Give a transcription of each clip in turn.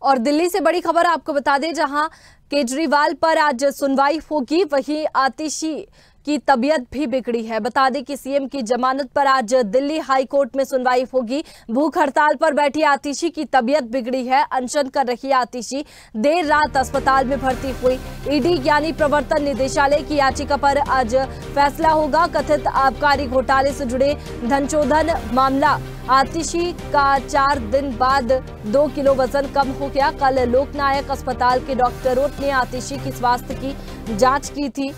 और दिल्ली से बड़ी खबर आपको बता दें, जहां केजरीवाल पर आज सुनवाई होगी, वहीं आतिशी की तबीयत भी बिगड़ी है। बता दें कि सीएम की जमानत पर आज दिल्ली हाई कोर्ट में सुनवाई होगी। भूख हड़ताल पर बैठी आतिशी की तबीयत बिगड़ी है। अनशन कर रही आतिशी देर रात अस्पताल में भर्ती हुई। ईडी यानी प्रवर्तन निदेशालय की याचिका पर आज फैसला होगा। कथित आबकारी घोटाले से जुड़े धनशोधन मामला। आतिशी का 4 दिन बाद 2 किलो वजन कम हो गया। कल लोकनायक अस्पताल के डॉक्टरों ने आतिशी की स्वास्थ्य की जांच की थी।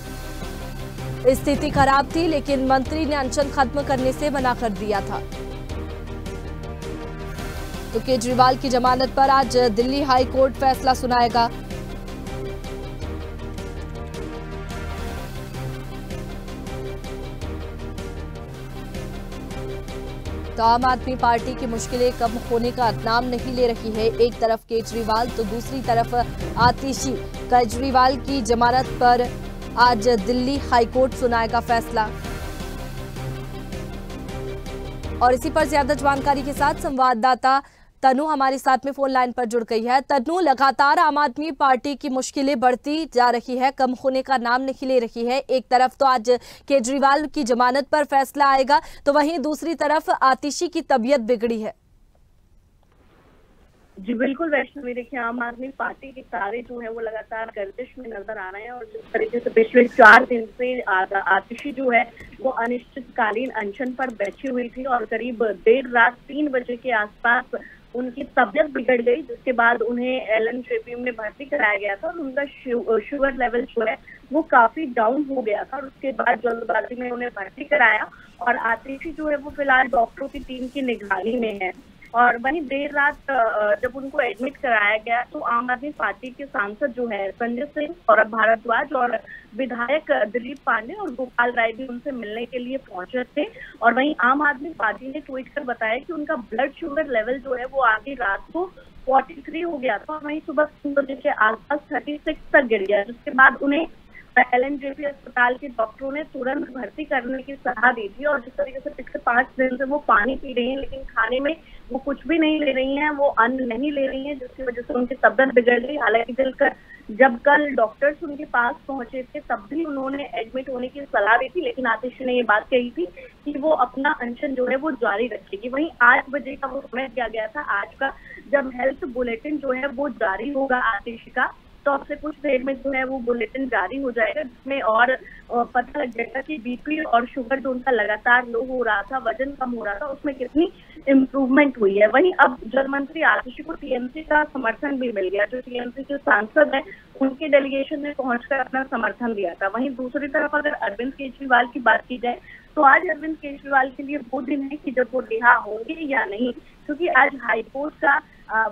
स्थिति खराब थी, लेकिन मंत्री ने अनशन खत्म करने से मना कर दिया था। तो केजरीवाल की जमानत पर आज दिल्ली हाई कोर्ट फैसला सुनाएगा। तो आम आदमी पार्टी की मुश्किलें कम होने का नाम नहीं ले रही है। एक तरफ केजरीवाल तो दूसरी तरफ आतिशी। केजरीवाल की जमानत पर आज दिल्ली हाईकोर्ट सुनाएगा फैसला। और इसी पर ज्यादा जानकारी के साथ संवाददाता तनु हमारे साथ में फोन लाइन पर जुड़ गई है। तनु, लगातार आम आदमी पार्टी की मुश्किलें बढ़ती जा रही है, कम होने का नाम नहीं ले रही है। एक तरफ तो आज केजरीवाल की जमानत पर फैसला आएगा, तो वहीं दूसरी तरफ आतिशी की तबीयत बिगड़ी है। जी बिल्कुल वैष्णवी, देखिए आम आदमी पार्टी के तारे जो है वो लगातार गर्दिश में नजर आ रहे हैं। और जिस तरीके से पिछले 4 दिन से आतिशी जो है वो अनिश्चितकालीन अनशन पर बैठी हुई थी और करीब देर रात 3 बजे के आसपास उनकी तबीयत बिगड़ गई, जिसके बाद उन्हें एलएनजेपी में भर्ती कराया गया था और उनका शुगर लेवल जो है वो काफी डाउन हो गया था। और उसके बाद जल्दबाजी में उन्हें भर्ती कराया और आतिशी जो है वो फिलहाल डॉक्टरों की टीम की निगरानी में है। और वहीं देर रात जब उनको एडमिट कराया गया तो आम आदमी पार्टी के सांसद जो है संजय सिंह, सौरभ भारद्वाज और विधायक दिलीप पांडे और गोपाल राय भी उनसे मिलने के लिए पहुंचे थे। और वहीं आम आदमी पार्टी ने ट्वीट कर बताया कि उनका ब्लड शुगर लेवल जो है वो आगे रात को 43 हो गया था। वहीं सुबह 3 बजे के आसपास 36 तक गिर गया, जिसके बाद उन्हें एलएनजेपी अस्पताल के डॉक्टरों ने तुरंत भर्ती करने की सलाह दी थी। और जिस तरीके से पिछले 5 दिन से वो पानी पी रही हैं, लेकिन खाने में वो कुछ भी नहीं ले रही हैं, वो अन्न नहीं ले रही हैं, जिसकी वजह से उनकी तबीयत बिगड़ गई। हालांकि जब कल डॉक्टर्स उनके पास पहुंचे थे तब भी उन्होंने एडमिट होने की सलाह दी थी, लेकिन आतिशी ने ये बात कही थी कि वो अपना अनशन जो है वो जारी रखेगी। वहीं 8 बजे का वो समय दिया गया था आज का, जब हेल्थ बुलेटिन जो है वो जारी होगा आतिशी का, तो अब से कुछ देर में जो है वो बुलेटिन जारी हो जाएगा, जिसमें और पता लग जाएगा कि बीपी और शुगर जो उनका लगातार लो हो रहा था, वजन कम हो रहा था, उसमें कितनी इम्प्रूवमेंट हुई है। वहीं अब जल मंत्री आतिशी को टीएमसी का समर्थन भी मिल गया। जो टीएमसी के सांसद हैं उनके डेलीगेशन ने पहुंचकर अपना समर्थन दिया था। वहीं दूसरी तरफ अगर अरविंद केजरीवाल की बात की जाए तो आज अरविंद केजरीवाल के लिए वो दिन है कि जब वो रिहा होंगे या नहीं, क्योंकि आज हाईकोर्ट का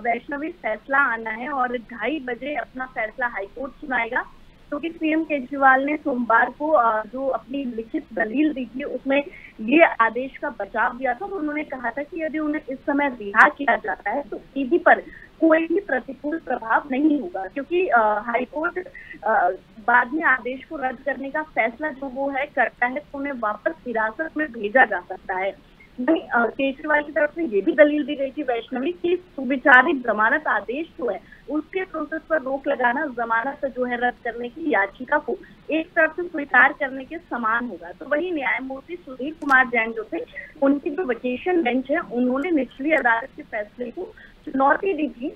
वैष्णवी फैसला आना है और 2:30 बजे अपना फैसला हाईकोर्ट सुनाएगा। क्योंकि सीएम केजरीवाल ने सोमवार को जो अपनी लिखित दलील दी थी उसमें ये आदेश का बचाव दिया था और उन्होंने कहा था कि यदि उन्हें इस समय रिहा किया जाता है तो ईडी पर कोई भी प्रतिकूल प्रभाव नहीं होगा, क्योंकि हाईकोर्ट बाद में आदेश को रद्द करने का फैसला जो वो है करता है तो उन्हें वापस हिरासत में भेजा जा सकता है। केजरीवाल की तरफ से ये भी दलील दी गई थी वैष्णवी की सुविचारित जमानत आदेश जो है उसके प्रोसेस पर रोक लगाना जमानत जो है रद्द करने की याचिका को एक तरफ से स्वीकार करने के समान होगा। तो वही न्यायमूर्ति सुधीर कुमार जैन जो थे, उनकी जो वेकेशन बेंच है, उन्होंने निचली अदालत के फैसले को चुनौती दी थी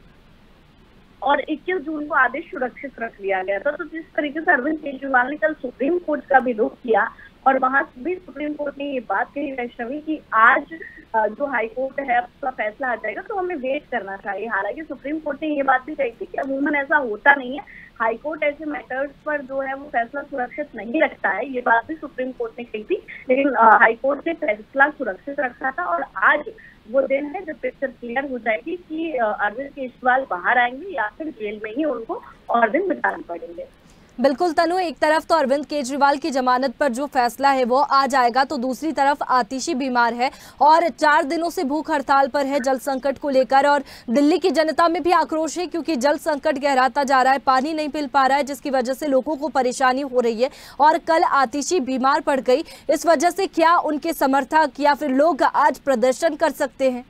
और 21 जून को आदेश सुरक्षित रख लिया गया था। तो जिस तरीके से अरविंद केजरीवाल ने कल सुप्रीम कोर्ट का भी रुख किया और वहां भी सुप्रीम कोर्ट ने ये बात कही वैष्णवी कि आज जो हाई कोर्ट है उसका फैसला आ जाएगा तो हमें वेट करना चाहिए। हालांकि सुप्रीम कोर्ट ने ये बात भी कही थी कि अमूमन ऐसा होता नहीं है, हाई कोर्ट ऐसे मैटर्स पर जो है वो फैसला सुरक्षित नहीं रखता है, ये बात भी सुप्रीम कोर्ट ने कही थी। लेकिन हाई कोर्ट ने फैसला सुरक्षित रखा था और आज वो दिन है जब पिक्चर क्लियर हो जाएगी कि अरविंद केजरीवाल बाहर आएंगे या फिर जेल में ही उनको और दिन बिताने पड़ेंगे। बिल्कुल तनु, एक तरफ तो अरविंद केजरीवाल की जमानत पर जो फैसला है वो आ जाएगा, तो दूसरी तरफ आतिशी बीमार है और 4 दिनों से भूख हड़ताल पर है जल संकट को लेकर। और दिल्ली की जनता में भी आक्रोश है क्योंकि जल संकट गहराता जा रहा है, पानी नहीं मिल पा रहा है, जिसकी वजह से लोगों को परेशानी हो रही है। और कल आतिशी बीमार पड़ गई, इस वजह से क्या उनके समर्थक या फिर लोग आज प्रदर्शन कर सकते हैं?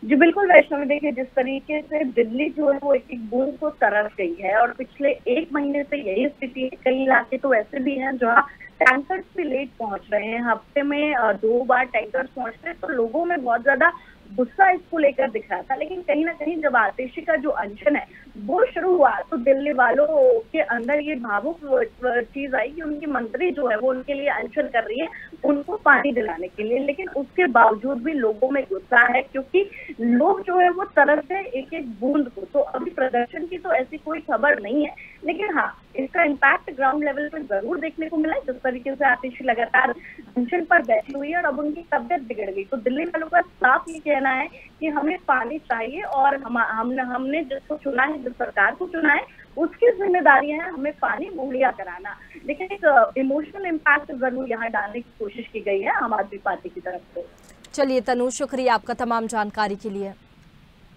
जी बिल्कुल वैष्णवी, देखिए जिस तरीके से दिल्ली जो है वो एक एक बूंद को तरस गई है और पिछले 1 महीने से यही स्थिति है। कई इलाके तो ऐसे भी हैं जहाँ टैंकर्स भी लेट पहुंच रहे हैं, हफ्ते में 2 बार टैंकर्स पहुंच रहे हैं। तो लोगों में बहुत ज्यादा गुस्सा इसको लेकर दिख रहा था, लेकिन कहीं ना कहीं जब आतिशी का जो अनशन है वो शुरू हुआ तो दिल्ली वालों के अंदर ये भावुक चीज आई कि उनकी मंत्री जो है वो उनके लिए अनशन कर रही है, उनको पानी दिलाने के लिए। लेकिन उसके बावजूद भी लोगों में गुस्सा है, क्योंकि लोग जो है वो तरस गए एक एक बूंद को। तो अभी प्रदर्शन की तो ऐसी कोई खबर नहीं है, लेकिन हाँ इसका इम्पैक्ट ग्राउंड लेवल पर जरूर देखने को मिला है। जिस तरीके से आतिशी लगातार अनशन पर बैठी हुई है और अब उनकी तबियत बिगड़ गई, तो दिल्ली वालों का साफ ये कहना है कि हमें पानी चाहिए और हमने जिसको चुना है, जिस सरकार को चुना है, उसकी जिम्मेदारी है हमें पानी मुहैया कराना। लेकिन एक इमोशनल इम्पैक्ट जरूर यहाँ डालने की कोशिश की गई है आम आदमी पार्टी की तरफ से। चलिए तनु, शुक्रिया आपका तमाम जानकारी के लिए।